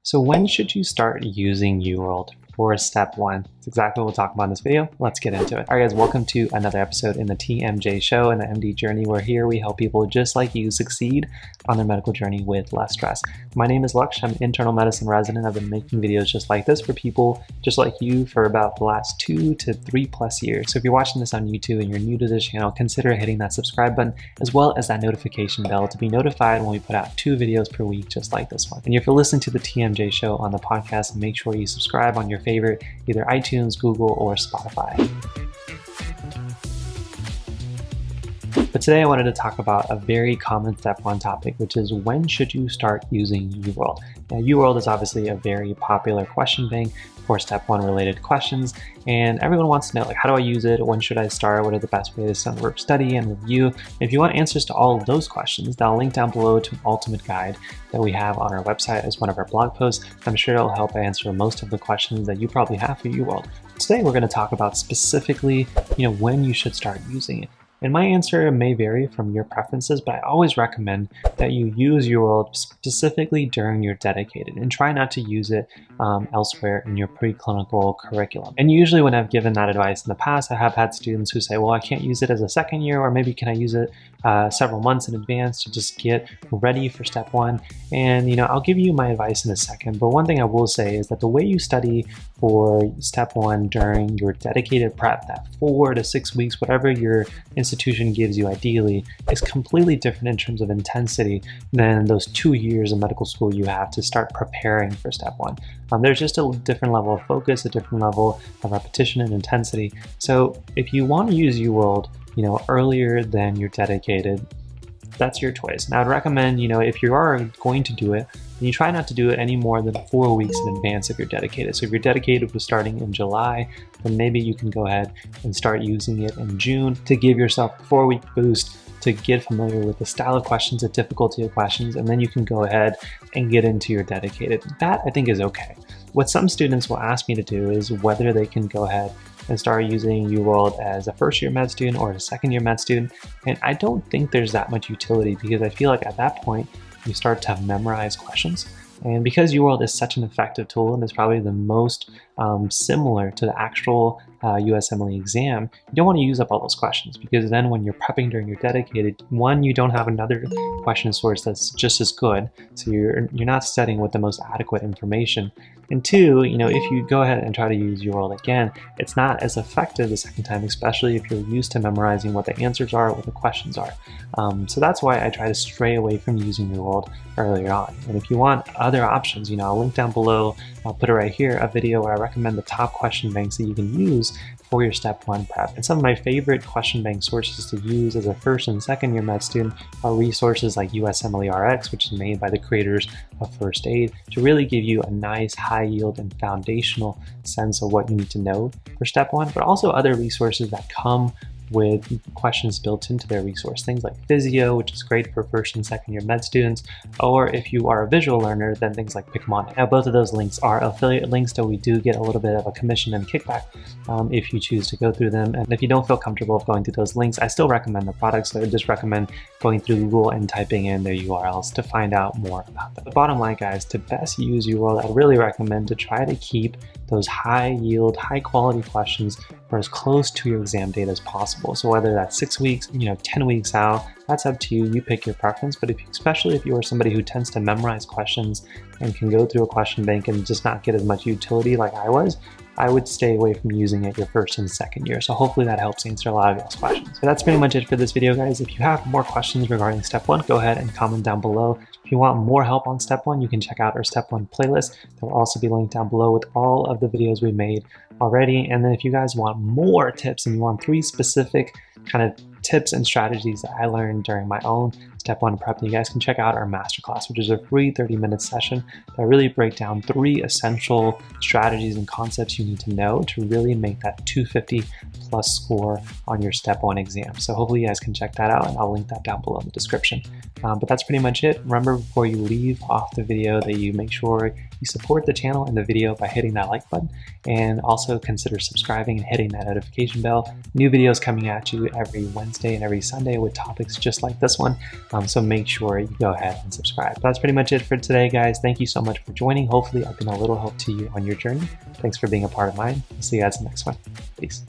So when should you start using UWorld for step one? It's exactly what we'll talk about in this video. Let's get into it. All right, guys, welcome to another episode in the TMJ show and the MD journey, where here we help people just like you succeed on their medical journey with less stress. My name is Laksh. I'm an internal medicine resident. I've been making videos just like this for people just like you for about the last 2 to 3+ years. So if you're watching this on YouTube and you're new to this channel, consider hitting that subscribe button as well as that notification bell to be notified when we put out 2 videos per week just like this one. And if you're listening to the TMJ show on the podcast, make sure you subscribe on your favorite either iTunes, Google, or Spotify. But today I wanted to talk about a very common step one topic, which is when should you start using UWorld? Now, UWorld is obviously a very popular question bank for step one related questions, and everyone wants to know, like, how do I use it? When should I start? What are the best ways to study and review? And if you want answers to all of those questions, then I'll link down below to an ultimate guide that we have on our website as one of our blog posts. I'm sure it'll help answer most of the questions that you probably have for UWorld. Today we're going to talk about specifically, when you should start using it. And my answer may vary from your preferences, but I always recommend that you use UWorld specifically during your dedicated and try not to use it elsewhere in your preclinical curriculum. And usually when I've given that advice in the past, I have had students who say, well, I can't use it as a second year, or maybe can I use it several months in advance to just get ready for step one? And I'll give you my advice in a second, but one thing I will say is that the way you study for step one during your dedicated prep, that 4 to 6 weeks, whatever your institution gives you ideally, is completely different in terms of intensity than those 2 years of medical school you have to start preparing for step one. There's just a different level of focus, a different level of repetition and intensity. So if you want to use UWorld, earlier than your dedicated, that's your choice. And I would recommend, if you are going to do it, then you try not to do it any more than 4 weeks in advance if you're dedicated. So if your dedicated was starting in July, then maybe you can go ahead and start using it in June to give yourself a 4-week boost to get familiar with the style of questions, the difficulty of questions, and then you can go ahead and get into your dedicated. That I think is okay. What some students will ask me to do is whether they can go ahead and start using UWorld as a first-year med student or a second-year med student. And I don't think there's that much utility, because I feel like at that point, you start to memorize questions. And because UWorld is such an effective tool and is probably the most similar to the actual USMLE exam, you don't want to use up all those questions, because then when you're prepping during your dedicated, one, you don't have another question source that's just as good, so you're not studying with the most adequate information. And two, if you go ahead and try to use UWorld again, it's not as effective the second time, especially if you're used to memorizing what the answers are, what the questions are. So that's why I try to stray away from using UWorld earlier on. And if you want other options, I'll link down below, I'll put it right here, a video where I recommend the top question banks that you can use for your step one prep. And some of my favorite question bank sources to use as a first and second year med student are resources like USMLE RX, which is made by the creators of First Aid, to really give you a nice high yield and foundational sense of what you need to know for step one, but also other resources that come with questions built into their resource. Things like Physio, which is great for first and second year med students, or if you are a visual learner, then things like Picmonic. Now, both of those links are affiliate links, so we do get a little bit of a commission and kickback if you choose to go through them. And if you don't feel comfortable going through those links, I still recommend the products. So I would just recommend going through Google and typing in their URLs to find out more about them. The bottom line, guys, to best use UWorld, I'd really recommend to try to keep those high yield, high quality questions for as close to your exam date as possible. So whether that's 6 weeks, 10 weeks out, that's up to you. You pick your preference. But especially if you are somebody who tends to memorize questions and can go through a question bank and just not get as much utility like I was, I would stay away from using it your first and second year. So hopefully that helps answer a lot of y'all's questions. So that's pretty much it for this video, guys. If you have more questions regarding step one, go ahead and comment down below. If you want more help on step one, you can check out our step one playlist. There will also be linked down below with all of the videos we made already. And then if you guys want more tips and you want 3 specific kind of tips and strategies that I learned during my own step one prep, you guys can check out our masterclass, which is a free 30-minute session that really break down 3 essential strategies and concepts you need to know to really make that 250 plus score on your step one exam. So hopefully you guys can check that out, and I'll link that down below in the description. But that's pretty much it. Remember, before you leave off the video, that you make sure you support the channel and the video by hitting that like button, and also consider subscribing and hitting that notification bell. New videos coming at you every Wednesday and every Sunday with topics just like this one. So make sure you go ahead and subscribe. That's pretty much it for today, guys. Thank you so much for joining. Hopefully I've been a little help to you on your journey. Thanks for being a part of mine. I'll see you guys in the next one. Peace.